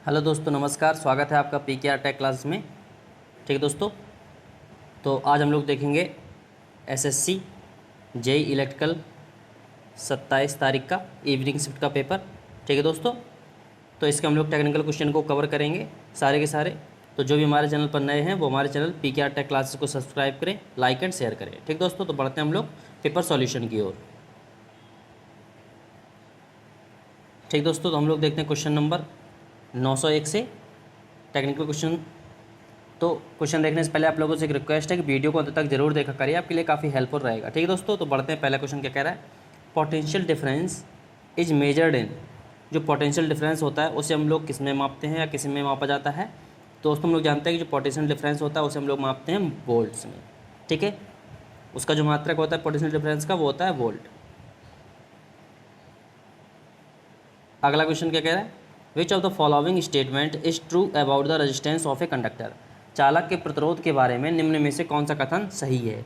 Hello दोस्तों, नमस्कार। स्वागत है आपका PKR टेक क्लास में। ठीक है दोस्तों, तो आज हम लोग देखेंगे SSC जेई इलेक्ट्रिकल 27 तारीख का इवनिंग शिफ्ट का पेपर। ठीक है दोस्तों, तो इसके हम लोग टेक्निकल क्वेश्चन को कवर करेंगे सारे के सारे। तो जो भी हमारे चैनल पर नए हैं वो हमारे चैनल PKR टेक क्लासेस को सब्सक्राइब करें, लाइक एंड शेयर करें। ठीक दोस्तों, तो बढ़ते हैं हम लोग पेपर सॉल्यूशन की ओर। ठीक दोस्तों, तो हम लोग देखते हैं क्वेश्चन नंबर 901 से टेक्निकल क्वेश्चन। तो क्वेश्चन देखने से पहले आप लोगों से एक रिक्वेस्ट है कि वीडियो को अंत तक जरूर देखा करिए, आपके लिए काफ़ी हेल्पफुल रहेगा। ठीक है दोस्तों, तो बढ़ते हैं। पहला क्वेश्चन क्या कह रहा है, potential difference is measured in. जो पोटेंशियल डिफरेंस होता है उसे हम लोग किस में मापते हैं या किस में मापा जाता है। तो दोस्तों हम लोग जानते हैं कि जो पोटेंशियल डिफरेंस होता है उसे हम लोग मापते हैं वोल्ट्स में। ठीक है, उसका जो मात्रक होता है पोटेंशियल डिफरेंस का वो होता है वोल्ट। अगला क्वेश्चन क्या कह रहा है, विच of the following statement is true about the resistance of a conductor. चालक के प्रतिरोध के बारे में निम्न में से कौन सा कथन सही है।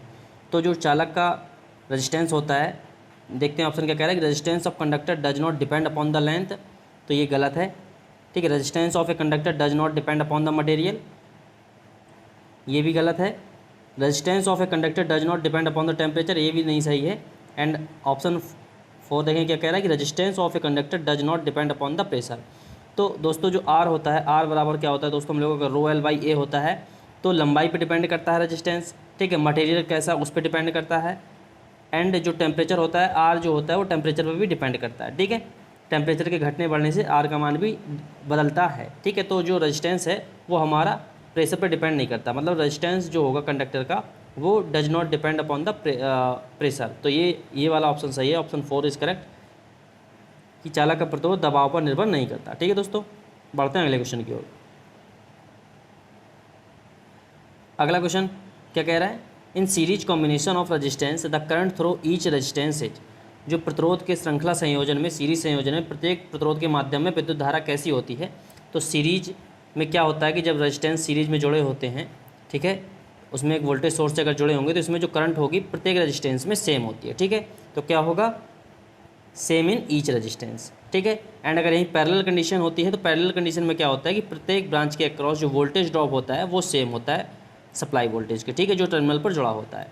तो जो चालक का रेजिस्टेंस होता है, देखते हैं ऑप्शन क्या कह रहा है कि resistance of conductor does not depend upon the length. तो ये गलत है। ठीक है, resistance of a conductor does not depend upon the material, ये भी गलत है। Resistance of a conductor does not depend upon the temperature, ये भी नहीं सही है। एंड ऑप्शन 4 देखें क्या कह रहा है कि resistance of a conductor does not depend upon the pressure. तो दोस्तों जो आर होता है, आर बराबर क्या होता है दोस्तों, हम लोगों का रो एल बाई ए होता है। तो लंबाई पे डिपेंड करता है रेजिस्टेंस। ठीक है, मटेरियल कैसा उस पर डिपेंड करता है। एंड जो टेम्परेचर होता है, आर जो होता है वो टेम्परेचर पर भी डिपेंड करता है। ठीक है, टेम्परेचर के घटने बढ़ने से आर का मान भी बदलता है। ठीक है, तो जो रेजिस्टेंस है वो हमारा प्रेशर पर डिपेंड नहीं करता, मतलब रेजिस्टेंस जो होगा कंडक्टर का वो does not depend upon the pressure. तो ये वाला ऑप्शन सही है, ऑप्शन 4 इज करेक्ट, कि चालक का प्रतिरोध दबाव पर निर्भर नहीं करता। ठीक है दोस्तों, बढ़ते हैं अगले क्वेश्चन की ओर। अगला क्वेश्चन क्या कह रहा है, in series combination of resistance the current through each resistance is. जो प्रतिरोध के श्रृंखला संयोजन में, सीरीज संयोजन में प्रत्येक प्रतिरोध के माध्यम में विद्युत धारा कैसी होती है। तो सीरीज में क्या होता है कि जब रेजिस्टेंस सीरीज में जुड़े होते हैं, ठीक है, उसमें एक वोल्टेज सोर्स से अगर जुड़े होंगे तो इसमें जो करंट होगी प्रत्येक रेजिस्टेंस में सेम होती है। ठीक है, तो क्या होगा, सेम इन ईच रेजिस्टेंस। ठीक है, एंड अगर यहीं पैरेलल कंडीशन होती है तो पैरेलल कंडीशन में क्या होता है कि प्रत्येक ब्रांच के अक्रॉस जो वोल्टेज ड्रॉप होता है वो सेम होता है सप्लाई वोल्टेज के। ठीक है, जो टर्मिनल पर जुड़ा होता है।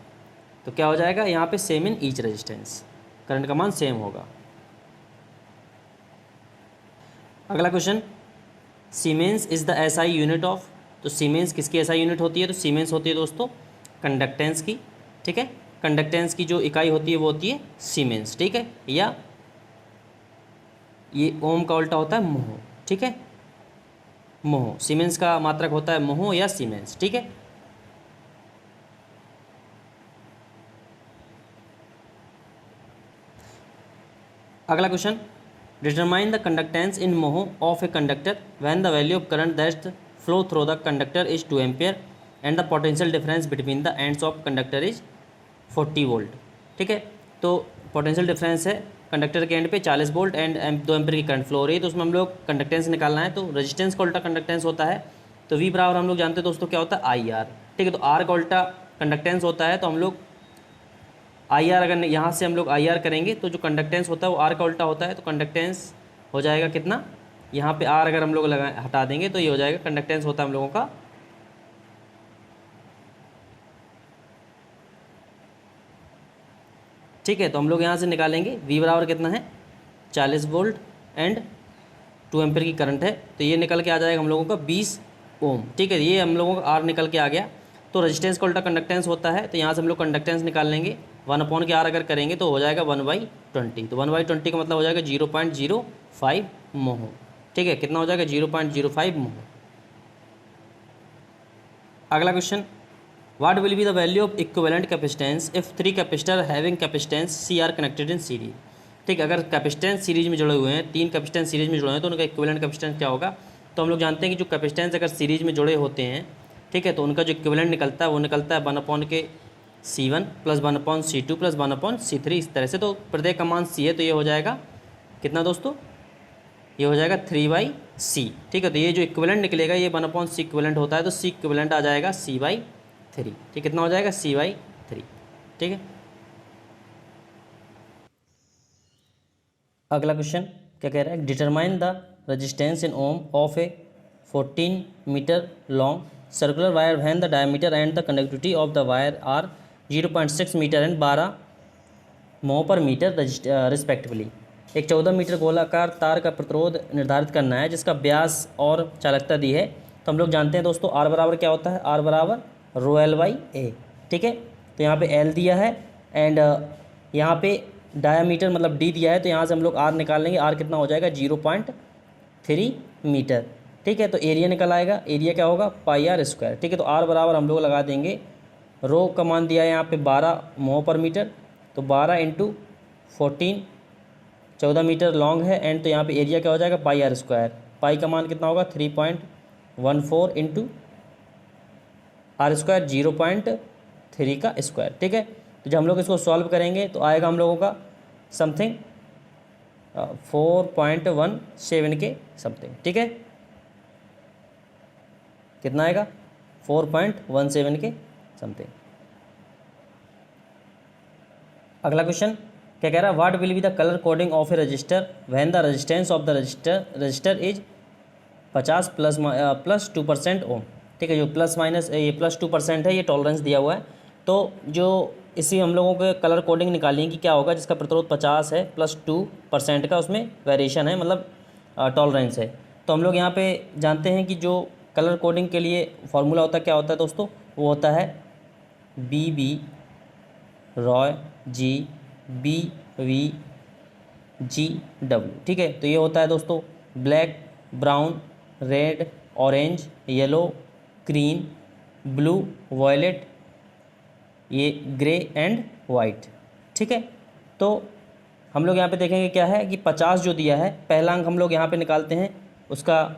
तो क्या हो जाएगा यहाँ पे, same in each resistance, current का मान सेम होगा। अगला question, siemens is the SI unit of. तो सीमेंस किसकी एसआई यूनिट होती है, तो सीमेंस होती है दोस्तों कंडक्टेंस की। ठीक है, कंडक्टेंस की जो इकाई होती है वो होती है सीमेंस। ठीक है, या ये ओम का उल्टा होता है मोह। ठीक है, मोह, सीमेंस का मात्रक होता है मोह या सीमेंस। ठीक है, अगला क्वेश्चन, डिटरमाइन द कंडक्टेंस इन मोह of a conductor when the value of current that flow through the conductor is 2 ampere and the potential difference between the ends of conductor is 40 volt. ठीक है, तो potential difference है conductor के and पे 40 volt and 2 ampere की current flow हो रही है। तो उसमें हम लोग कंडक्टेंस निकालना है, तो रेजिस्टेंस का उल्टा कंडक्टेंस होता है। तो वी बराबर हम लोग जानते हैं दोस्तों क्या होता है, आई आर। ठीक है, तो आर का उल्टा कंडक्टेंस होता है, तो हम लोग आई आर, अगर यहाँ से हम लोग आई आर करेंगे तो जो कंडक्टेंस होता है वो आर का उल्टा होता है। तो कंडक्टेंस हो जाएगा कितना, यहाँ पे आर अगर हम लोग हटा देंगे तो ये हो जाएगा, कंडक्टेंस होता है हम लोगों का ठीक है, तो हम लोग यहाँ से निकालेंगे वी बराबर कितना है 40 वोल्ट एंड 2 एम्पियर की करंट है। तो ये निकल के आ जाएगा हम लोगों का 20 ओम। ठीक है, ये हम लोगों का आर निकल के आ गया। तो रेजिस्टेंस का उल्टा कंडक्टेंस होता है, तो यहाँ से हम लोग कंडक्टेंस निकाल लेंगे। 1 के आर अगर करेंगे तो हो जाएगा 1/20। तो 1/20 का मतलब हो जाएगा 0.05 मोह। ठीक है, कितना हो जाएगा 0.05 मोह। अगला question, what will be the value of equivalent capacitance if 3 capacitor having capacitance C are connected in series. ठीक है, अगर कैपेसिटेंस सीरीज में जुड़े हुए हैं, 3 कैपेसिटेंस सीरीज में जुड़े हैं तो उनका इक्विवेलेंट कैपेसिटेंस क्या होगा। तो हम लोग जानते हैं कि जो कैपेसिटेंस अगर सीरीज में जुड़े होते हैं, ठीक है, तो उनका जो इक्विवेलेंट निकलता है वो निकलता है 1/C1 plus 1/C2 plus 1/C3, इस तरह से। तो प्रत्येक का मान सी है, तो ये हो जाएगा कितना दोस्तों, ये हो जाएगा 3/C। ठीक है, तो ये जो इक्विवेलेंट निकलेगा ये 1/C इक्विवेलेंट होता है, तो सी इक्विवेलेंट आ जाएगा C/3। ठीक, कितना हो जाएगा C/3। ठीक है, अगला क्वेश्चन क्या कह रहा है, determine the resistance in ohm of a 14 metre long circular wire when the diameter and the conductivity of the wire are 0.6 metre and 12 mho per metre respectively. एक 14 मीटर गोलाकार तार का प्रतिरोध निर्धारित करना है जिसका व्यास और चालकता दी है। तो हम लोग जानते हैं दोस्तों आर बराबर क्या होता है, आर बराबर रो एल बाई ए। ठीक है, तो यहाँ पे एल दिया है एंड यहाँ पे डायामीटर मतलब डी दिया है, तो यहाँ से हम लोग आर निकाल लेंगे। आर कितना हो जाएगा 0.3 मीटर। ठीक है, तो एरिया निकल आएगा, एरिया क्या होगा पाई आर स्क्वायर। ठीक है, तो आर बराबर हम लोग लगा देंगे, रो का मान दिया है यहाँ पे 12 mho पर मीटर, तो 12 इंटू 14 14 मीटर लॉन्ग है एंड तो यहाँ पे एरिया क्या हो जाएगा पाई आर स्क्वायर। पाई का मान कितना होगा 3.14 इंटू आर स्क्वायर 0.3 का स्क्वायर। ठीक है, तो जब हम लोग इसको सॉल्व करेंगे तो आएगा हम लोगों का समथिंग 4.17 के समथिंग। ठीक है, कितना आएगा 4.17 के समथिंग। अगला क्वेश्चन क्या कह रहा है, what will be the colour coding of A register when the resistance of the resistor is 50 plus 2% ओम। ठीक है, जो प्लस माइनस ये प्लस 2% है, ये टॉलरेंस दिया हुआ है। तो जो इसी हम लोगों के कलर कोडिंग निकाली कि क्या होगा जिसका प्रतिरोध 50 है प्लस 2% का उसमें वेरिएशन है, मतलब टॉलरेंस है। तो हम लोग यहाँ पे जानते हैं कि जो कलर कोडिंग के लिए फार्मूला होता है क्या होता है दोस्तों, वो होता है B B Roy G B V G W. ठीक है, तो ये होता है दोस्तों black, brown, red, orange, yellow, green, blue, violet, ये ग्रे एंड वाइट। ठीक है, तो हम लोग यहाँ पे देखेंगे क्या है कि 50 जो दिया है, पहला अंक हम लोग यहाँ पे निकालते हैं, उसका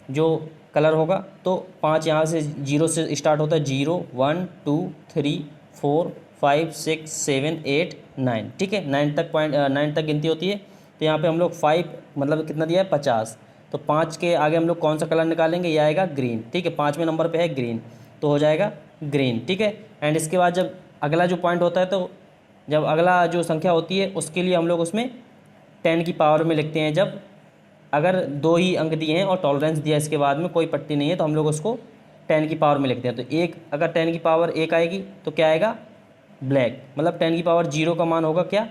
जो कलर होगा तो 5 यहाँ से 0 से स्टार्ट होता है, 0 1 2 3 4 5 6 7 8 9। ठीक है, 9 तक गिनती होती है। तो यहाँ पे हम लोग 5 मतलब कितना दिया है 50, तो 5 के आगे हम लोग कौन सा कलर निकालेंगे, ये आएगा ग्रीन। ठीक है, 5वें नंबर पे है ग्रीन, तो हो जाएगा ग्रीन। ठीक है, एंड इसके बाद जब अगला जो पॉइंट होता है, तो जब अगला जो संख्या होती है उसके लिए हम लोग उसमें 10 की पावर में लिखते हैं। जब अगर 2 ही अंक दिए हैं और टॉलरेंस दिया इसके बाद में कोई पट्टी नहीं है, तो हम लोग उसको 10 की पावर में लिखते हैं। तो एक अगर 10 की पावर 1 आएगी तो क्या आएगा ब्लैक, मतलब 10 की पावर 0 का मान होगा क्या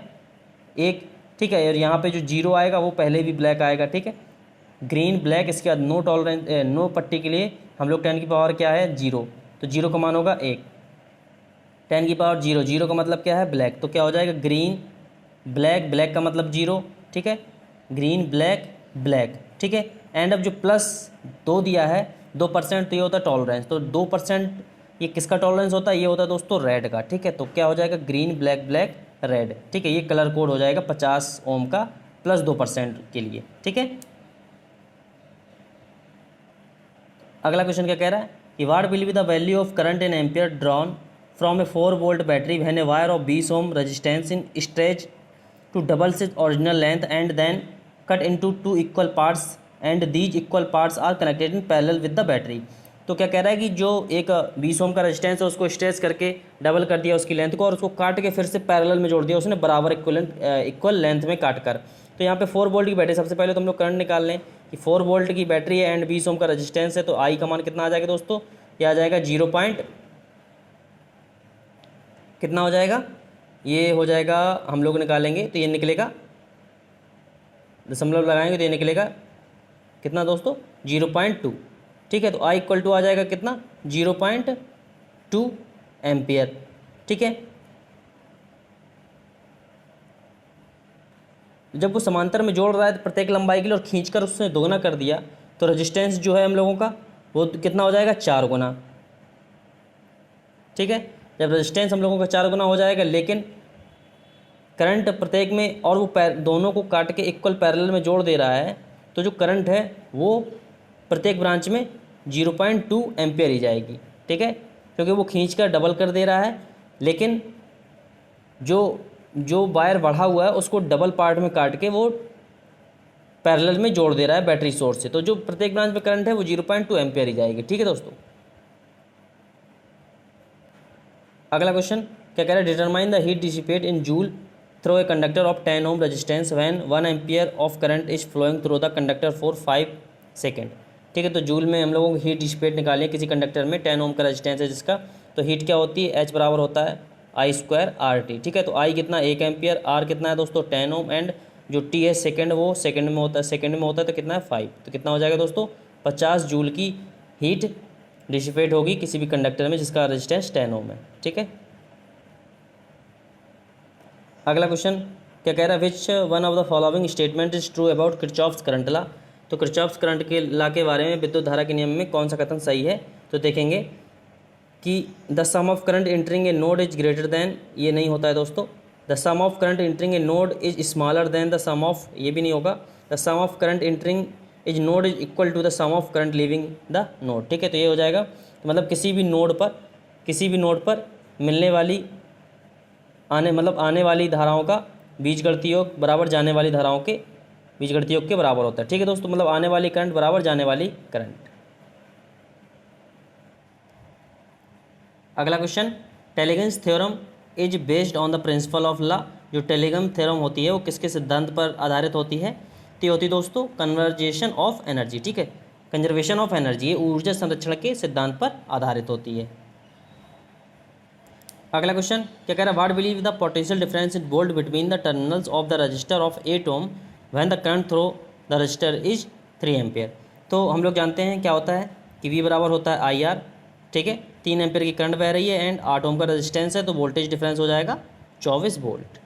1। ठीक है, और यहाँ पे जो 0 आएगा वो पहले भी ब्लैक आएगा। ठीक है, ग्रीन ब्लैक, इसके बाद नो टॉलरेंस नो पट्टी के लिए हम लोग 10 की पावर क्या है 0, तो 0 का मान होगा 1। 10 की पावर 0, 0 का मतलब क्या है ब्लैक, तो क्या हो जाएगा ग्रीन ब्लैक, ब्लैक का मतलब 0। ठीक है, ग्रीन ब्लैक ब्लैक। ठीक है, एंड अब जो प्लस 2 दिया है 2%, तो ये होता है टॉलरेंस। तो 2% ये किसका टॉलरेंस होता है, ये होता है दोस्तों रेड का। ठीक है, तो क्या हो जाएगा ग्रीन ब्लैक ब्लैक रेड। ठीक है, ये कलर कोड हो जाएगा 50 ओम का प्लस 2% के लिए। ठीक है, अगला क्वेश्चन क्या कह रहा है कि what will be the value of current in ampere drawn from a 4 volt battery when a wire of 20 ohm resistance in stretch to double its original length and then cut into 2 equal parts and these equal parts are connected in parallel with the battery. तो क्या कह रहा है कि जो एक 20 ओम का resistance है उसको स्ट्रेच करके डबल कर दिया उसकी लेंथ को, और उसको काट के फिर से पैरेलल में जोड़ दिया उसने बराबर इक्वल लेंथ में काट कर। तो यहाँ पे 4 वोल्ट की बैटरी, सबसे पहले तो हम लोग करंट निकाल लें कि 4 वोल्ट की बैटरी है एंड 20 ओम का रेजिस्टेंस है, तो आई का मान कितना आ जाएगा दोस्तों, ये आ जाएगा 0 कितना हो जाएगा, ये हो जाएगा हम लोग निकालेंगे तो ये निकलेगा, दशमलव लगाएंगे तो ये निकलेगा कितना दोस्तों 0.2। ठीक है, तो आई इक्वल टू आ जाएगा कितना 0.2 एम्पियर। ठीक है, जब वो समांतर में जोड़ रहा है तो प्रत्येक लंबाई के लिए और खींचकर उसने दोगुना कर दिया, तो रेजिस्टेंस जो है हम लोगों का वो कितना हो जाएगा 4 गुना। ठीक है, जब रेजिस्टेंस हम लोगों का 4 गुना हो जाएगा, लेकिन करंट प्रत्येक में और वो दोनों को काट के इक्वल पैरेलल में जोड़ दे रहा है, तो जो करंट है वो प्रत्येक ब्रांच में 0.2 एम्पियर ही जाएगी। ठीक है, क्योंकि वो खींच कर डबल कर दे रहा है, लेकिन जो वायर बढ़ा हुआ है उसको डबल पार्ट में काट के वो पैरेलल में जोड़ दे रहा है बैटरी सोर्स से, तो जो प्रत्येक ब्रांच में करंट है वो 0.2 एम्पियर ही जाएगी। ठीक है दोस्तों, अगला क्वेश्चन क्या कह रहा है, determine the heat dissipate in joule through a conductor of 10 ohm resistance when 1 ampere of current is flowing through the conductor for 5 second. ठीक है। तो जूल में हम लोगों को हीट डिसिपेट निकाली है किसी कंडक्टर में, 10 ओम का रेजिस्टेंस है जिसका, तो हीट क्या होती है, एच बराबर होता है आई स्क्वायर आर टी। ठीक है, तो आई कितना 1 एम्पियर, आर कितना है दोस्तों 10 ओम, एंड जो टी है सेकेंड, वो सेकेंड में होता है तो कितना है 5, तो कितना हो जाएगा दोस्तों 50 जूल की हीट डिसिपेट होगी किसी भी कंडक्टर में जिसका रेजिस्टेंस 10 ओम है। ठीक है। अगला क्वेश्चन क्या कह रहा है, विच one of the following statement is true about Kirchhoff's current law. तो किरचॉफ्स करंट के लॉ के बारे में, विद्युत धारा के नियम में कौन सा कथन सही है। तो देखेंगे कि the sum of current entering a node is greater than, ये नहीं होता है दोस्तों। The sum of current entering a node is smaller than the sum of, ये भी नहीं होगा। The sum of current entering is node is equal to the sum of current leaving the node. ठीक है, तो ये हो जाएगा, तो मतलब किसी भी नोड पर मिलने वाली आने वाली धाराओं का बीजगणितीय योग बराबर जाने वाली धाराओं के बीजगणितीय योग के बराबर होता है। ठीक है दोस्तों, मतलब आने वाली करंट बराबर जाने वाली करंट। अगला question, Tellegen's theorem is based on the principle of law. जो टेलीगन थ्योरम होती है वो किसके सिद्धांत पर आधारित होती है, तो ये होती है दोस्तों कन्वर्जेशन ऑफ एनर्जी। ठीक है, कंजर्वेशन ऑफ एनर्जी, ये ऊर्जा संरक्षण के सिद्धांत पर आधारित होती है। अगला क्वेश्चन क्या कह रहा है, what believe the potential difference in volt between the terminals of the resistor of 8 ohm when the current through the resistor is 3 ampere. तो हम लोग जानते हैं क्या होता है कि V बराबर होता है आई आर। ठीक है, 3 एम्पियर की करंट बह रही है एंड 8 ओम का रेजिस्टेंस है, तो वोल्टेज डिफरेंस हो जाएगा 24 वोल्ट।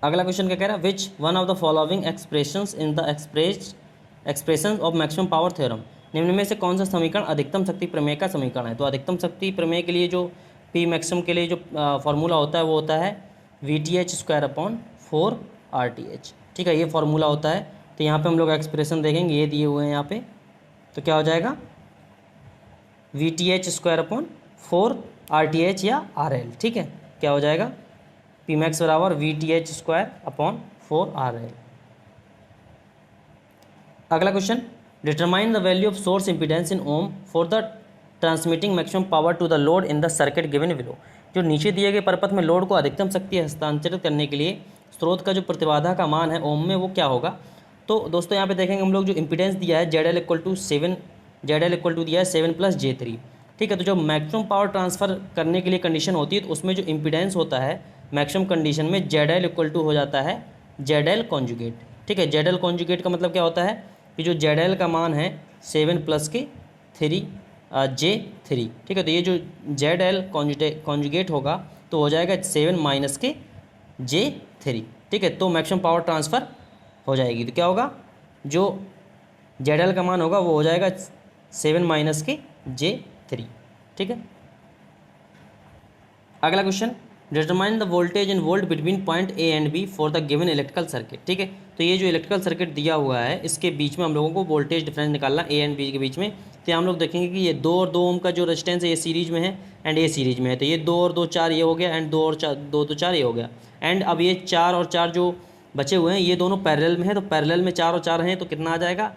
अगला क्वेश्चन क्या कह रहा है, विच one of the following expressions in the expression of maximum power theorem. निम्न में से कौन सा समीकरण अधिकतम शक्ति प्रमेय का समीकरण है। तो अधिकतम शक्ति प्रमेय के लिए जो पी मैक्सिमम के लिए जो फार्मूला होता है वो होता है VTH² 4RTH। ठीक है, ये फार्मूला होता है। तो यहाँ पे हम लोग एक्सप्रेशन देखेंगे, ये दिए हुए हैं यहाँ पे, तो क्या हो जाएगा VTH² 4RTH या RL। ठीक है, क्या हो जाएगा P मैक्स बराबर VTH² 4RL। अगला question, determine the value of source impedance in ohm for the transmitting maximum power to the load in the circuit given below. जो नीचे दिए गए परपथ में लोड को अधिकतम शक्ति हस्तांतरित करने के लिए स्रोत का जो प्रतिबाधा का मान है ओम में, वो क्या होगा। तो दोस्तों यहाँ पे देखेंगे हम लोग जो इम्पीडेंस दिया है ZL = 7, ZL = दिया है 7 + J3। ठीक है, तो जो मैक्सिमम पावर ट्रांसफ़र करने के लिए कंडीशन होती है तो उसमें जो इम्पीडेंस होता है मैक्सिमम कंडीशन में ZL = हो जाता है ZL कॉन्जुगेट। ठीक है, ZL कॉन्जुगेट का मतलब क्या होता है कि जो ZL का मान है 7 + के 3 J3। ठीक है, तो ये जो ZL कॉन्जुगेट होगा तो हो जाएगा 7 - के J3। ठीक है, तो मैक्सिमम पावर ट्रांसफ़र हो जाएगी। तो क्या होगा, जो ZL का मान होगा वो हो जाएगा 7 - के J3। ठीक है। अगला question, determine the voltage in volt between point A and B for the given electrical circuit. ठीक है, तो ये जो इलेक्ट्रिकल सर्किट दिया हुआ है इसके बीच में हम लोगों को वोल्टेज डिफरेंस निकालना A एंड B के बीच में। तो यहाँ हम लोग देखेंगे कि ये 2 और 2 ओम का जो रेजिस्टेंस है ये सीरीज में है एंड ये सीरीज में है, तो ये 2 और 2 4 ये हो गया एंड 2 और 2 तो 4 ये हो गया। एंड अब ये 4 और 4 जो बचे हुए हैं ये दोनों पैरेलल में है, तो पैरेलल में 4 और 4 हैं तो कितना आ जाएगा,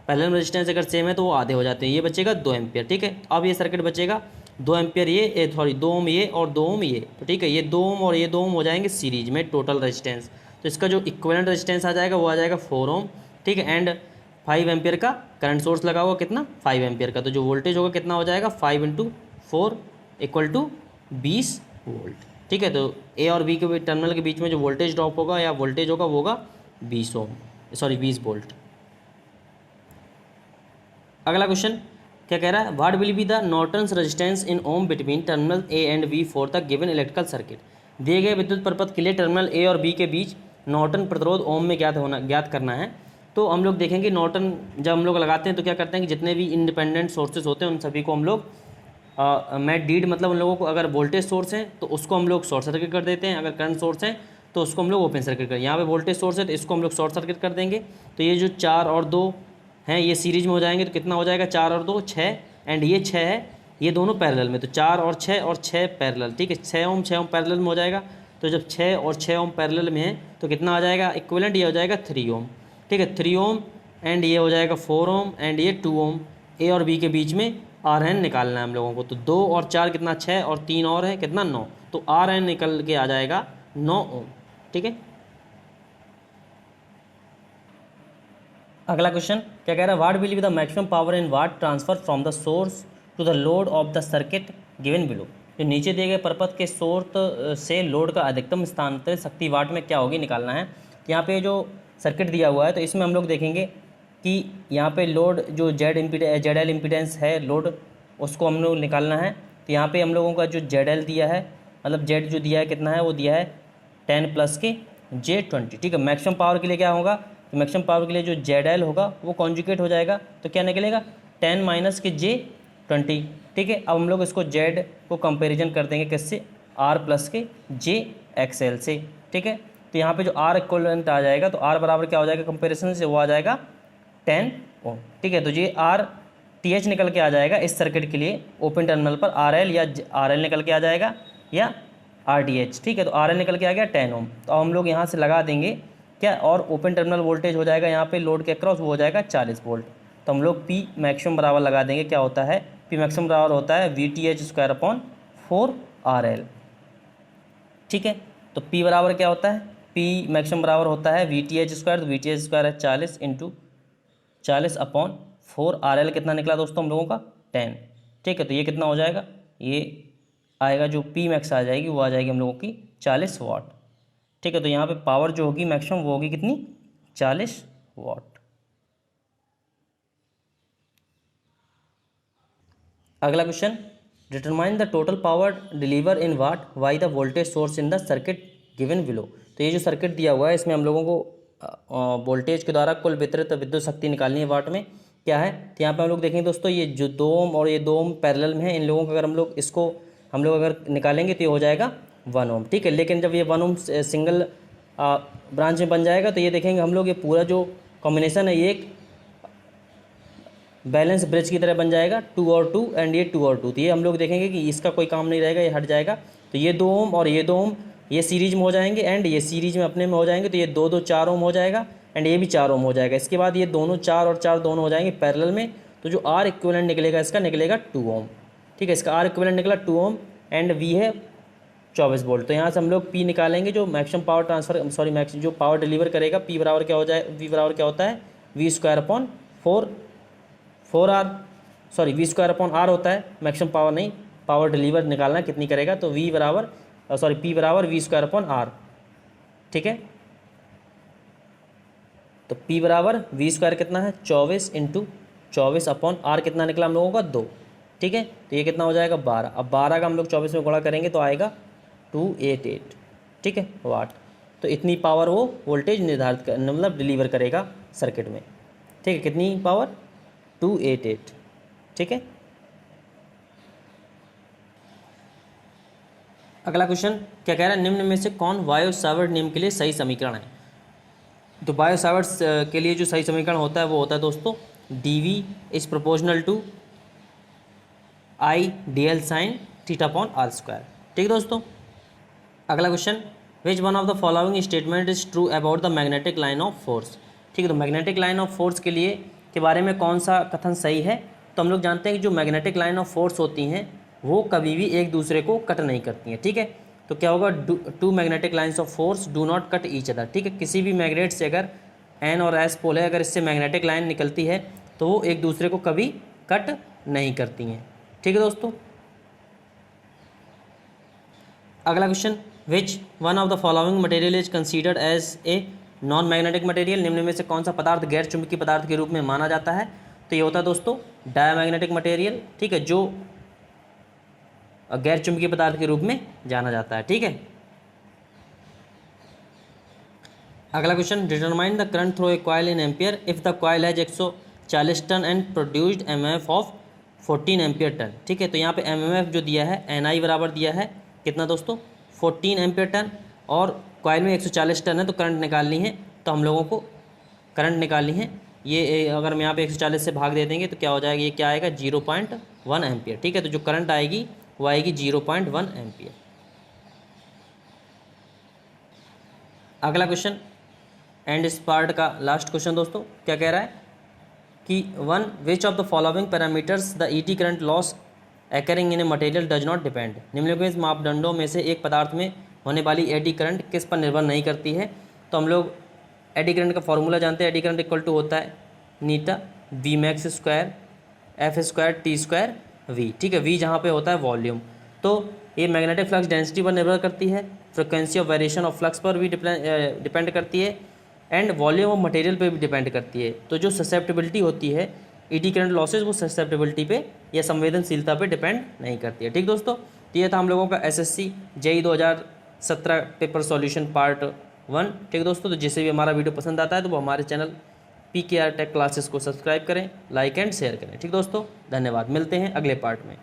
पैरेलल में रेजिस्टेंस अगर सेम है तो वो आधे हो जाते हैं, ये बचेगा 2 एम्पियर। ठीक है, अब ये सर्किट बचेगा 2 एम्पियर ये 2 ओम ये और 2 ओम ये, तो ठीक है ये 2 ओम और ये 2 ओम हो जाएंगे सीरीज में टोटल रेजिस्टेंस। तो इसका जो इक्विवेलेंट रेजिस्टेंस आ जाएगा वो आ जाएगा 4 ओम। ठीक है, एंड 5 एम्पियर का करंट सोर्स लगा हुआ, कितना 5 एम्पियर का, तो जो वोल्टेज होगा कितना हो जाएगा 5 × 4 = 20 वोल्ट। ठीक है, तो ए और बी के टर्मिनल के बीच में जो वोल्टेज ड्रॉप होगा या वोल्टेज होगा वो होगा 20 वोल्ट। अगला क्वेश्चन क्या कह रहा है, what will be the Norton's resistance in ohm between terminal A and B for the given electrical circuit. दिए गए विद्युत परपथ के लिए टर्मिनल A और B के बीच नॉर्टन प्रतिरोध ओम में ज्ञात करना है। तो हम लोग देखेंगे नॉर्टन जब हम लोग लगाते हैं तो क्या करते हैं कि जितने भी इंडिपेंडेंट सोर्सेज होते हैं उन सभी को हम लोग मैट डीड, मतलब उन लोगों को अगर वोल्टेज सोर्स है तो उसको हम लोग शॉर्ट सर्किट कर देते हैं, अगर करंट सोर्स है तो उसको हम लोग ओपन सर्किट कर। यहाँ पे वोल्टेज सोर्स है तो इसको हम लोग शॉर्ट सर्किट कर देंगे। तो ये जो 4 और 2 हैं ये सीरीज में हो जाएंगे, तो कितना हो जाएगा 4 और 2 6 एंड ये 6 है, ये दोनों पैरेलल में, तो 4 और 6 पैरेलल। ठीक है, 6 ओम पैरेलल में हो जाएगा। तो जब 6 और 6 ओम पैरेलल में है तो कितना आ जाएगा इक्विवेलेंट, ये हो जाएगा 3 ओम। ठीक है, 3 ओम एंड ये हो जाएगा 4 ओम एंड ये 2 ओम। ए और बी के बीच में RN निकालना है हम लोगों को। तो 2 और 4 कितना 6 और 3 और है कितना 9, तो RN निकल के आ जाएगा 9 ओम। ठीक है, अगला क्वेश्चन क्या कह रहा है, what will be the maximum power in watt transfer from the source to the load of the circuit given below. जो नीचे दिए गए परपथ के सोर्स से लोड का अधिकतम स्थानांतरित शक्ति वाट में क्या होगी निकालना है। यहाँ पे जो सर्किट दिया हुआ है तो इसमें हम लोग देखेंगे कि यहाँ पे लोड जो जेड एल इम्पीडेंस है लोड, उसको हम लोग निकालना है। तो यहाँ पे हम लोगों का जो जेड एल दिया है, मतलब जेड जो दिया है कितना है, वो दिया है 10 प्लस के J20। ठीक है, मैक्सिमम पावर के लिए क्या होगा, तो मैक्सिमम पावर के लिए जो जेड एल होगा वो कॉन्जुगेट हो जाएगा, तो क्या निकलेगा 10 माइनस के J20। ठीक है, अब हम लोग इसको जेड को कंपेरिजन कर देंगे किससे, आर प्लस के JXL से। ठीक है, तो यहाँ पे जो आर इक्वलेंट आ जाएगा, तो आर बराबर क्या हो जाएगा कंपेरिजन से, वो आ जाएगा 10 ओम। ठीक है, तो ये आर TH निकल के आ जाएगा इस सर्किट के लिए ओपन टर्मिनल पर, RL या RL निकल के आ जाएगा या RTH। ठीक है, तो RL निकल के आ गया 10 ओम। तो हम लोग यहाँ से लगा देंगे क्या, और ओपन टर्मिनल वोल्टेज हो जाएगा यहाँ पे लोड के अक्रॉस, वो हो जाएगा 40 वोल्ट। तो हम लोग P मैक्सिमम बराबर लगा देंगे, क्या होता है, P मैक्सिमम बराबर होता है VTH²/4RL। ठीक है, तो P बराबर क्या होता है, P मैक्सिमम बराबर होता है VTH², तो VTH² है 40 × 40/4। RL कितना निकला दोस्तों हम लोगों का 10। ठीक है, तो ये कितना हो जाएगा, ये आएगा जो P मैक्स आ जाएगी वो आ जाएगी हम लोगों की 40 वाट। ठीक है, तो यहाँ पे पावर जो होगी मैक्सिमम वो होगी कितनी, 40 वाट। अगला question, determine the total power deliver in watt by the voltage source in the circuit given below. तो ये जो सर्किट दिया हुआ है इसमें हम लोगों को वोल्टेज के द्वारा कुल वितरित विद्युत शक्ति निकालनी है वाट में क्या है। तो यहाँ पे हम लोग देखेंगे दोस्तों, ये जो 2 ओम और ये 2 ओम पैरेलल में है, इन लोगों का अगर हम लोग अगर निकालेंगे तो ये हो जाएगा 1 ओम। ठीक है, लेकिन जब ये 1 ओम सिंगल ब्रांच में बन जाएगा तो ये देखेंगे हम लोग, ये पूरा जो कॉम्बिनेशन है ये एक बैलेंस ब्रिज की तरह बन जाएगा, 2 और 2 एंड ये 2 और 2। तो ये हम लोग देखेंगे कि इसका कोई काम नहीं रहेगा, ये हट जाएगा। तो ये 2 ओम और ये 2 ओम ये सीरीज में हो जाएंगे एंड ये सीरीज में अपने में हो जाएंगे, तो ये 2 2 4 ओम हो जाएगा एंड ये भी 4 ओम हो जाएगा। इसके बाद ये दोनों 4 और 4 दोनों हो जाएंगे पैरेलल में, तो जो आर इक्विवेलेंट निकलेगा इसका निकलेगा 2 ओम। ठीक है, इसका आर इक्विवेलेंट निकला 2 ओम एंड वी है 24 वोल्ट। तो यहाँ से हम लोग P निकालेंगे, जो मैक्सिमम पावर ट्रांसफर मैक्सिमम जो पावर डिलीवर करेगा, P बराबर क्या हो जाए, V बराबर क्या होता है V²/4R होता है, मैक्सिमम पावर नहीं, पावर डिलीवर निकालना कितनी करेगा, तो P बराबर V²/R। ठीक है, तो P बराबर V² कितना है 24 × 24/R कितना निकला हम लोगों का 2। ठीक है, तो ये कितना हो जाएगा 12। अब 12 का हम लोग 24 में गुणा करेंगे तो आएगा 288। ठीक है, वाट। तो इतनी पावर वो वोल्टेज निर्धारित मतलब डिलीवर करेगा सर्किट में। ठीक है, कितनी पावर 288। ठीक है, अगला क्वेश्चन क्या कह रहा है, निम्न में से कौन बायो सावर्ट नियम के लिए सही समीकरण है। तो बायो सावर्ट के लिए जो सही समीकरण होता है वो होता है दोस्तों dV is proportional to I/dl sin θ/r²। ठीक है दोस्तों, अगला question, which one of the following statement is true about the magnetic line of force. ठीक है, तो मैग्नेटिक लाइन ऑफ फोर्स के बारे में कौन सा कथन सही है। तो हम लोग जानते हैं कि जो मैग्नेटिक लाइन ऑफ फोर्स होती हैं वो कभी भी एक दूसरे को कट नहीं करती हैं। ठीक है, तो क्या होगा, 2 magnetic lines of force do not cut each other. ठीक है, किसी भी मैग्नेट से अगर N और S पोल है, अगर इससे मैग्नेटिक लाइन निकलती है तो वो एक दूसरे को कभी कट नहीं करती हैं। ठीक है दोस्तों, अगला question, which one of the following material is considered as a non magnetic material. निम्न में से कौन सा पदार्थ गैर चुंबकीय पदार्थ के रूप में माना जाता है। तो ये होता है दोस्तों डायमैग्नेटिक मटेरियल। ठीक है, जो गैर चुंबकीय पदार्थ के रूप में जाना जाता है। ठीक है, अगला question, determine the current through a coil in ampere if the coil has 140 turn and produced MMF of 14 ampere turn. ठीक है, तो यहाँ पे एमएमएफ जो दिया है NI बराबर दिया है कितना दोस्तों 14 एम्पियर टन, और कॉइल में 140 टन है, तो करंट निकालनी है। तो हम लोगों को करंट निकालनी है, ये अगर हम यहाँ पे 140 से भाग दे देंगे तो क्या हो जाएगा, ये क्या आएगा 0.1 एम्पियर। ठीक है, तो जो करंट आएगी वो आएगी 0.1 एम्पियर। अगला क्वेश्चन एंड इस पार्ट का लास्ट क्वेश्चन दोस्तों क्या कह रहा है कि which of the following parameters the ET current loss occurring in a material does not depend. निम्नलिखित मापदंडों में से एक पदार्थ में होने वाली एडी करंट किस पर निर्भर नहीं करती है। तो हम लोग एडी करंट का फॉर्मूला जानते हैं, एडी करंट इक्वल टू होता है नीटा V max square F square T square V, ठीक है। वी जहाँ पे होता है वॉल्यूम, तो ये मैग्नेटिक फ्लक्स डेंसिटी पर निर्भर करती है, frequency of variation of flux पर भी डिपेंड करती है, एंड वॉल्यूम ऑफ मटेरियल पे भी डिपेंड करती है। तो जो ससेप्टेबिलिटी होती है ईडी करंट लॉसेज, वो ससेप्टेबिलिटी पे या संवेदनशीलता पे डिपेंड नहीं करती है, ठीक दोस्तों। तो ये था हम लोगों का SSC JEE 2017 paper solution part 1, ठीक दोस्तों। तो जिसे भी हमारा वीडियो पसंद आता है तो वो हमारे चैनल PKR टेक क्लासेस को सब्सक्राइब करें, लाइक एंड शेयर करें, ठीक दोस्तों। धन्यवाद, मिलते हैं अगले पार्ट में।